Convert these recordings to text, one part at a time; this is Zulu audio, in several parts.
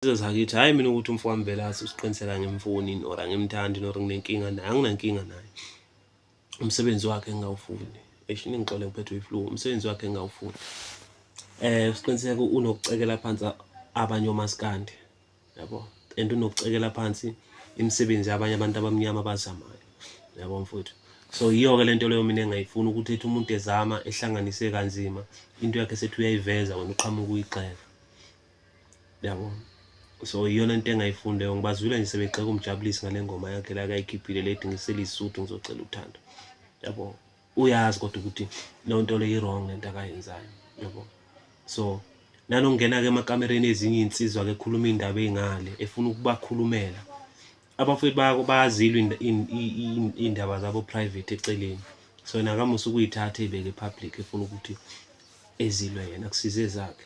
Zakithi hayi mina ukuthi umfowami vele usiqiniseka ngemfoni or angimthandi nor nginenkinga naye, anginankinga naye. Umsebenzi wakhe engawufuni, eshini ngixole ngiphethwe iflu, umsebenzi wakhe engawufuni. Usiqiniseka unokucekela phansi abanye oMaskandi, yabo, and unokucekela phansi imisebenzi yabanye abantu abamnyama abazamayo, yabo mfowethu. So yiyo-ke lento leyo mina engayifuni ukuthi ethi umuntu ezama ehlanganise kanzima into yakhe sethi uyayiveza wena uqhamuka ukuyigxeka, yabo. So iyona into engayifuni leyo, ngibazwile nje sebegxeka umjabulisi ngale ngoma yakhe la akayikhiphile lethi ngisele isuthu ngizocela uthando, yabo. Uyazi kodwa ukuthi lonto le i-wrong lento akayenzayo, yabo. So nanongena-ke emakamereni ezinye iy'nsizwa-ke ekhuluma iy'ndaba ey'ngale efuna ukubakhulumela abafowethu bayazilwa iy'ndaba zabo private eceleni. So nakamusa ukuyithatha ey'beke public efuna ukuthi ezilwe yena kusize zakhe,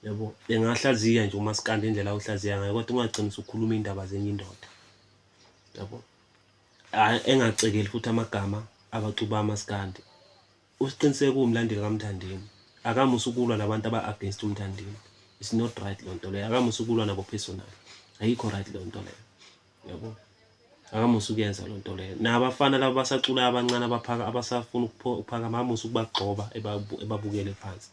yabo. Engahlaziya nje uMaskandi indlela awuhlaziya ngayo, kodwa ungagcina ukhuluma iy'ndaba zenye indoda, yabo. Engacekeli futhi amagama abaculi bakaMaskandi. Usiqiniseka uwumlandeli kaMthandeni, akamusa ukulwa nabantu aba-against uMthandeni. It's not right lonto leyo, akamusa ukulwa nabo personal, ayikho right lonto leyo, yabo. Akamusa ukuyenza lonto leyo. Nabafana laba basaculayo abancane abasafuna ukuphakama, akamusa ukubagxoba ebabukele phansi,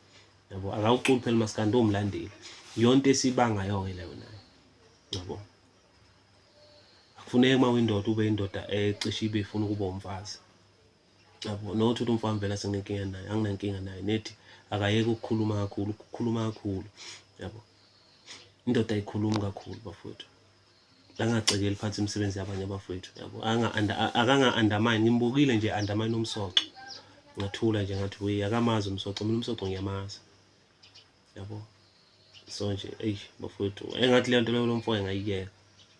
yabo. Akawuculi phela uMaskandi uwumlandeli, yonke esibangayo-ke leyo nayo, yabo. Akufuneki uma uyindoda ube indoda ecishe ibe ifuna ukuba umfazi, yabo. Nokuthi umfana vele asenenkinga naye, anginankinga naye, nethi akayeke ukukhuluma kakhulu, yabo. Indoda ayikhulumi kakhulu bafowethu, angacekeli phansi imisebenzi yabanye abafowethu, yabo. Akanga-undermine, ngimbukile nje undermine umsoco, ngathula nje ngathi we akamazi umsoco, mina umsoco ngiyamazi, yabo. So nje bafowethu engathi le nto leyo lo mfowethu engayiyeka.